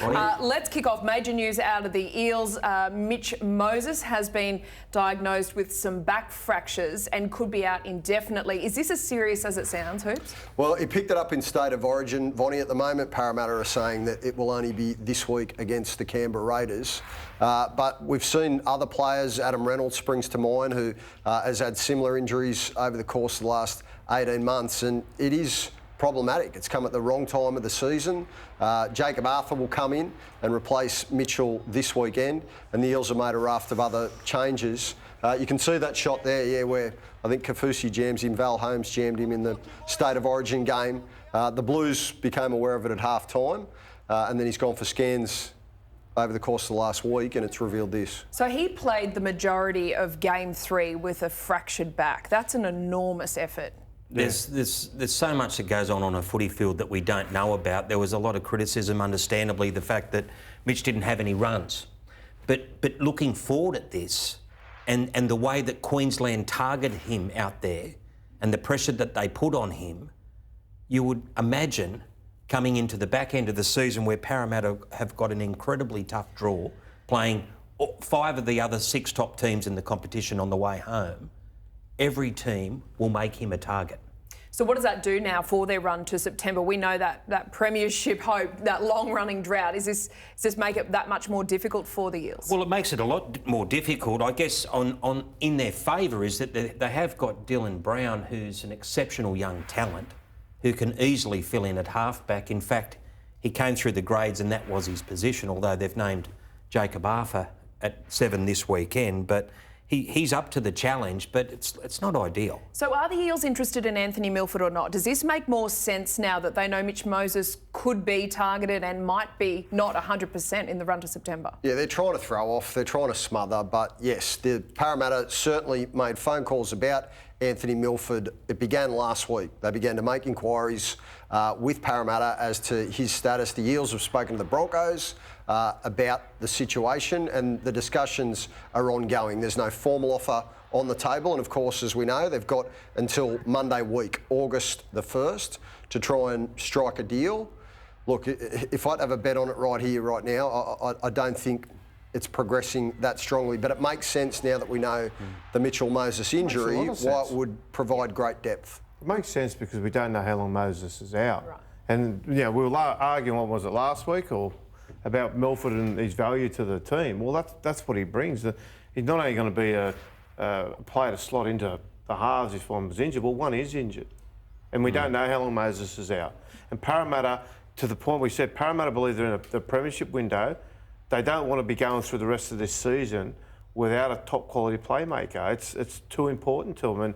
Let's kick off. Major news out of the Eels. Mitch Moses has been diagnosed with some back fractures and could be out indefinitely. Is this as serious as it sounds, Hoops? Well, he picked it up in State of Origin. Vonnie, at the moment, Parramatta are saying that it will only be this week against the Canberra Raiders. But we've seen other players, Adam Reynolds springs to mind, who has had similar injuries over the course of the last 18 months, and it is problematic. It's come at the wrong time of the season. Jacob Arthur will come in and replace Mitchell this weekend, and the Eels have made a raft of other changes. You can see that shot there, where I think Kafusi jams him, Val Holmes jammed him in the State of Origin game. The Blues became aware of it at half-time, and then he's gone for scans over the course of the last week, and it's revealed this. So he played the majority of Game 3 with a fractured back. That's an enormous effort. There's so much that goes on a footy field that we don't know about. There was a lot of criticism, understandably, the fact that Mitch didn't have any runs. But looking forward at this and the way that Queensland targeted him out there and the pressure that they put on him, you would imagine coming into the back end of the season where Parramatta have got an incredibly tough draw, playing 5 of the other 6 top teams in the competition on the way home, every team will make him a target. So what does that do now for their run to September? We know that premiership hope, that long-running drought, does this make it that much more difficult for the Eels? Well, it makes it a lot more difficult. I guess in their favour is that they have got Dylan Brown, who's an exceptional young talent, who can easily fill in at halfback. In fact, he came through the grades and that was his position, although they've named Jacob Arthur at 7 this weekend. But he's up to the challenge, but it's not ideal. So are the Eels interested in Anthony Milford or not? Does this make more sense now that they know Mitch Moses could be targeted and might be not 100% in the run to September? Yeah, they're trying to throw off, they're trying to smother, but yes, the Parramatta certainly made phone calls about Anthony Milford. It began last week. They began to make inquiries with Parramatta as to his status. The Eels have spoken to the Broncos about the situation, and the discussions are ongoing. There's no formal offer on the table, and of course, as we know, they've got until Monday week, August the 1st, to try and strike a deal. Look, if I'd have a bet on it right here, right now, I don't think it's progressing that strongly, but it makes sense now that we know the Mitchell Moses injury, why it would provide great depth. It makes sense because we don't know how long Moses is out. Right. And, we were arguing, what was it, last week, or about Milford and his value to the team. Well, that's what he brings. He's not only going to be a player to slot into the halves if one was injured, well, one is injured. And we don't know how long Moses is out. And Parramatta, to the point we said, Parramatta believe they're in the premiership window. They don't want to be going through the rest of this season without a top-quality playmaker. It's too important to them. And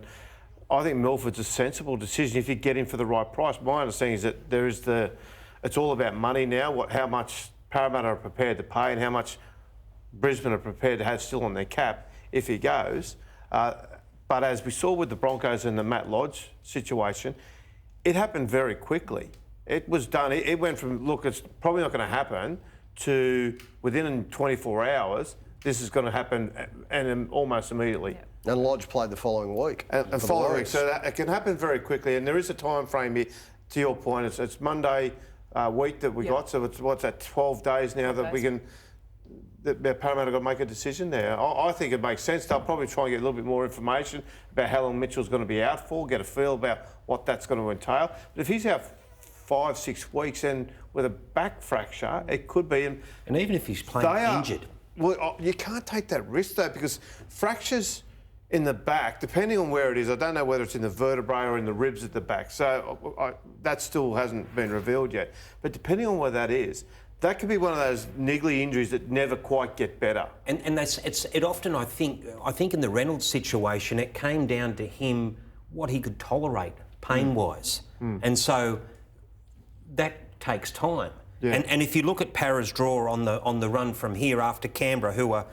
I think Milford's a sensible decision if you get him for the right price. My understanding is that it's all about money now, how much Parramatta are prepared to pay and how much Brisbane are prepared to have still on their cap if he goes. But as we saw with the Broncos and the Matt Lodge situation, it happened very quickly. It was done. It went from, look, it's probably not going to happen, to within 24 hours, this is going to happen and almost immediately. Yeah. And Lodge played the following week. And following week, so it can happen very quickly. And there is a time frame here, to your point, it's Monday week that we got, so it's, what's that, 12 days now that we can, that Parramatta got to make a decision there. I think it makes sense. They'll probably try and get a little bit more information about how long Mitchell's going to be out for, get a feel about what that's going to entail. But if he's out 5-6 weeks and with a back fracture, it could be. And even if he's playing injured. Well, you can't take that risk though, because fractures in the back, depending on where it is, I don't know whether it's in the vertebrae or in the ribs at the back, so that still hasn't been revealed yet. But depending on where that is, that could be one of those niggly injuries that never quite get better. And it often, I think in the Reynolds situation, it came down to him what he could tolerate pain-wise, and so that takes time. Yeah. And if you look at Para's draw on the run from here after Canberra, who are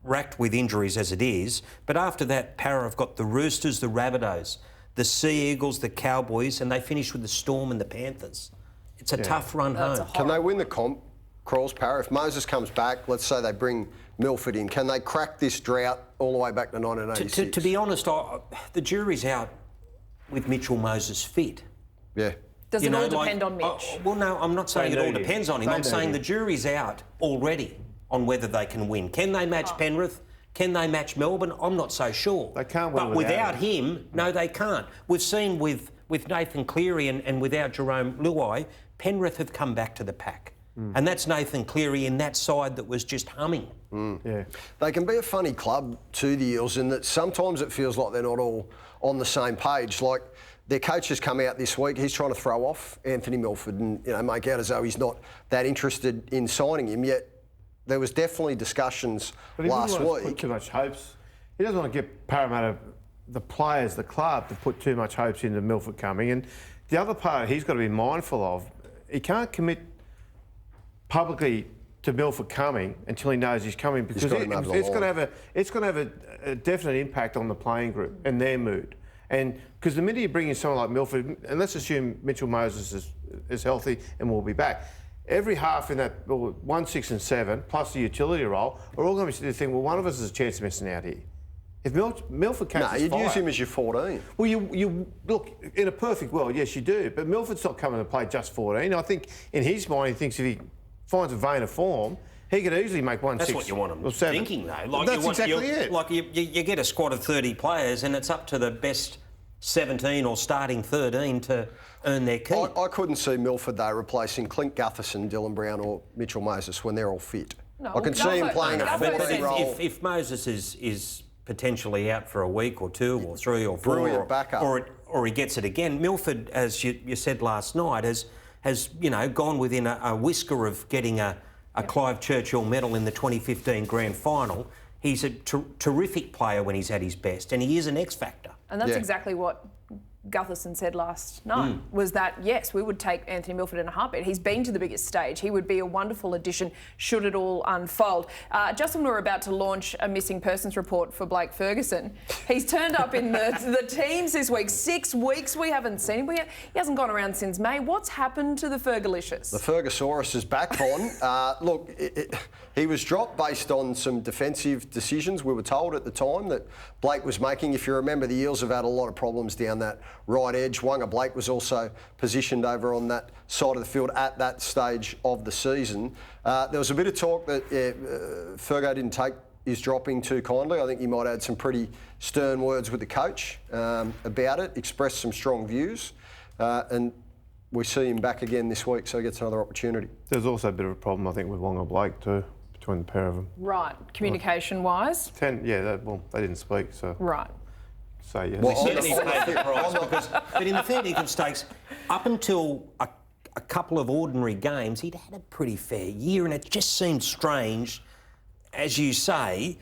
racked with injuries as it is, but after that, Para have got the Roosters, the Rabbitohs, the Sea Eagles, the Cowboys, and they finish with the Storm and the Panthers. It's a tough run home. Can they win the comp, Crawls, Para? If Moses comes back, let's say they bring Milford in, can they crack this drought all the way back to 1986? To be honest, the jury's out with Mitchell Moses fit. Yeah. Does it all depend on Mitch? Well, no, I'm not saying it all depends on him. I'm saying the him. jury's out already on whether they can win. Can they match Penrith? Can they match Melbourne? I'm not so sure. They can't win But without him. him, no, they can't. We've seen with Nathan Cleary and without Jerome Luai, Penrith have come back to the pack. And that's Nathan Cleary in that side that was just humming. Yeah. They can be a funny club to the Eels in that sometimes it feels like they're not all on the same page. Like their coach has come out this week, he's trying to throw off Anthony Milford and make out as though he's not that interested in signing him, yet there was definitely discussions But he last wouldn't want to week. put too much hopes. He doesn't want to get Parramatta, the players, the club, to put too much hopes into Milford coming. And the other part he's got to be mindful of, he can't commit publicly to Milford coming until he knows he's coming, because got him over the it's going line. to have a definite impact on the playing group and their mood. And because the minute you bring in someone like Milford, and let's assume Mitchell Moses is healthy and will be back, every half in that 1, 6 and 7, plus the utility role, are all going to be thinking, well, one of us has a chance of missing out here. If Milford catches No, you'd fire, use him as your 14. well, you look, in a perfect world, yes, you do. But Milford's not coming to play just 14. I think in his mind, he thinks if he finds a vein of form, he could easily make 1, That's 6 what you want them or 7. thinking, though. Like That's exactly it. Like you get a squad of 30 players and it's up to the best 17 or starting 13 to earn their keep. I couldn't see Milford, though, replacing Clint Gutherson, Dylan Brown or Mitchell Moses when they're all fit. No, I can see him playing a Gutherson- 14 role. If Moses is potentially out for a week or 2 or 3 or 4, Brilliant backup. or he gets it again, Milford, as you said last night, has gone within a whisker of getting a Clive Churchill medal in the 2015 grand final. He's a terrific player when he's at his best, and he is an X factor. And that's Yeah. exactly what Gutherson said last night, was that, yes, we would take Anthony Milford in a heartbeat. He's been to the biggest stage. He would be a wonderful addition should it all unfold. Just when we're about to launch a missing persons report for Blake Ferguson, he's turned up in the teams this week. 6 weeks we haven't seen him. He hasn't gone around since May. What's happened to the Fergalicious? The Fergusaurus is back on. Look, he was dropped based on some defensive decisions we were told at the time that Blake was making. If you remember, the Eels have had a lot of problems down that right edge. Wanga Blake was also positioned over on that side of the field at that stage of the season. There was a bit of talk that Fergo didn't take his dropping too kindly. I think he might have had some pretty stern words with the coach about it, expressed some strong views, and we see him back again this week, so he gets another opportunity. There's also a bit of a problem, I think, with Wonga Blake too, between the pair of them. Right, communication-wise? They didn't speak, so... Right. So, yeah. Well, Certainly paid the price but in the fair dinkum stakes, up until a couple of ordinary games, he'd had a pretty fair year, and it just seemed strange, as you say,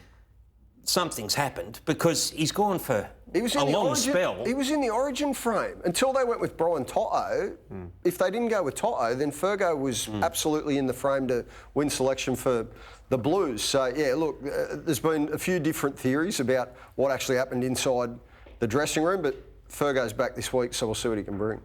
something's happened, because he's gone for a long spell. He was in the Origin frame until they went with Brian Toto. If they didn't go with Toto, then Fergo was absolutely in the frame to win selection for the Blues. So, yeah, look, there's been a few different theories about what actually happened inside the dressing room, but Fergo's back this week, so we'll see what he can bring.